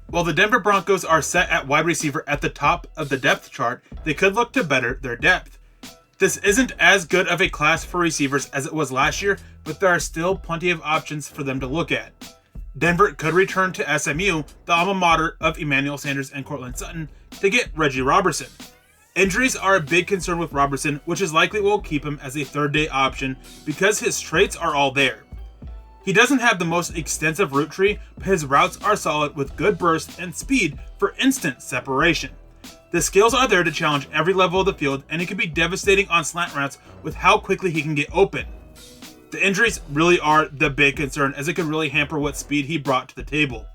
While the Denver Broncos are set at wide receiver at the top of the depth chart, they could look to better their depth. This isn't as good of a class for receivers as it was last year, but there are still plenty of options for them to look at. Denver could return to SMU, the alma mater of Emmanuel Sanders and Courtland Sutton, to get Reggie Roberson. Injuries are a big concern with Roberson, which is likely will keep him as a third-day option because his traits are all there. He doesn't have the most extensive route tree, but his routes are solid with good burst and speed for instant separation. The skills are there to challenge every level of the field, and he can be devastating on slant routes with how quickly he can get open. The injuries really are the big concern, as it could really hamper what speed he brought to the table.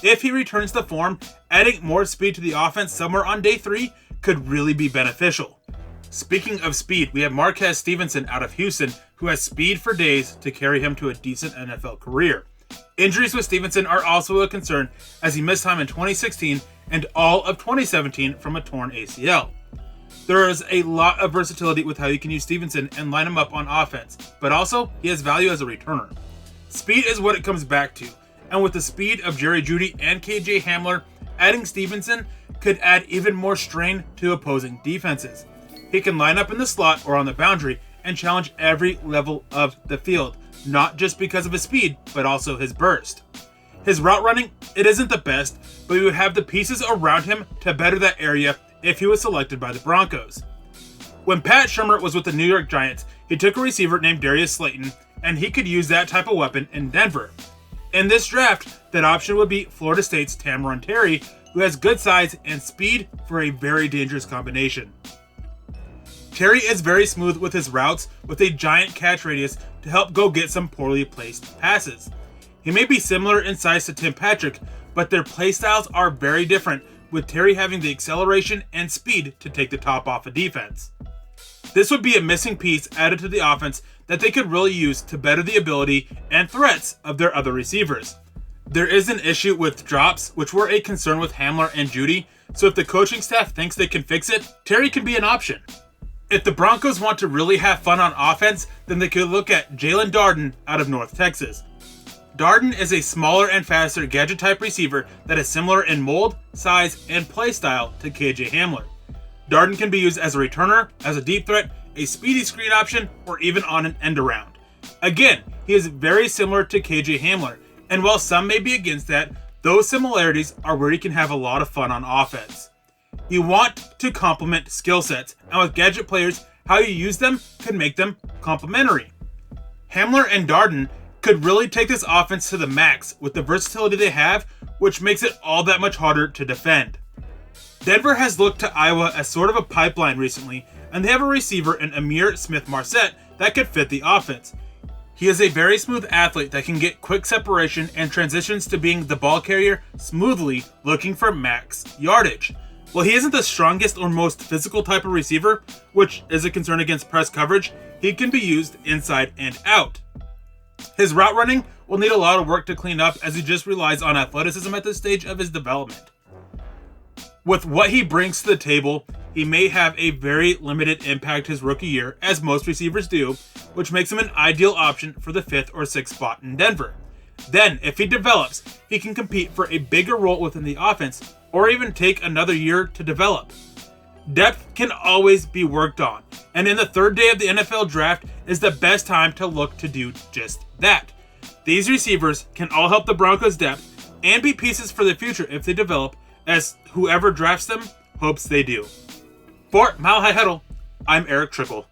If he returns to form, adding more speed to the offense somewhere on day 3 could really be beneficial. Speaking of speed, we have Marquez Stevenson out of Houston, who has speed for days to carry him to a decent NFL career. Injuries with Stevenson are also a concern, as he missed time in 2016 and all of 2017 from a torn ACL. There is a lot of versatility with how you can use Stevenson and line him up on offense, but also he has value as a returner. Speed is what it comes back to, and with the speed of Jerry Jeudy and KJ Hamler, adding Stevenson could add even more strain to opposing defenses. He can line up in the slot or on the boundary and challenge every level of the field, not just because of his speed, but also his burst. His route running, it isn't the best, but we would have the pieces around him to better that area if he was selected by the Broncos. When Pat Shurmur was with the New York Giants, he took a receiver named Darius Slayton, and he could use that type of weapon in Denver. In this draft, that option would be Florida State's Tamron Terry, who has good size and speed for a very dangerous combination. Terry is very smooth with his routes, with a giant catch radius to help go get some poorly placed passes. He may be similar in size to Tim Patrick, but their playstyles are very different, with Terry having the acceleration and speed to take the top off a defense. This would be a missing piece added to the offense that they could really use to better the ability and threats of their other receivers. There is an issue with drops, which were a concern with Hamler and Jeudy, so if the coaching staff thinks they can fix it, Terry can be an option. If the Broncos want to really have fun on offense, then they could look at Jalen Darden out of North Texas. Darden is a smaller and faster gadget-type receiver that is similar in mold, size, and play style to KJ Hamler. Darden can be used as a returner, as a deep threat, a speedy screen option, or even on an end-around. Again, he is very similar to KJ Hamler, and while some may be against that, those similarities are where he can have a lot of fun on offense. You want to complement skill sets, and with gadget players, how you use them could make them complementary. Hamler and Darden could really take this offense to the max with the versatility they have, which makes it all that much harder to defend. Denver has looked to Iowa as sort of a pipeline recently, and they have a receiver in Amari Smith that could fit the offense. He is a very smooth athlete that can get quick separation and transitions to being the ball carrier smoothly, looking for max yardage. While he isn't the strongest or most physical type of receiver, which is a concern against press coverage, he can be used inside and out. His route running will need a lot of work to clean up, as he just relies on athleticism at this stage of his development. With what he brings to the table, he may have a very limited impact his rookie year, as most receivers do, which makes him an ideal option for the 5th or 6th spot in Denver. Then, if he develops, he can compete for a bigger role within the offense, or even take another year to develop. Depth can always be worked on, and in the 3rd day of the NFL draft is the best time to look to do just that. These receivers can all help the Broncos' depth and be pieces for the future if they develop, as whoever drafts them hopes they do. For Mile High Huddle, I'm Eric Trickle.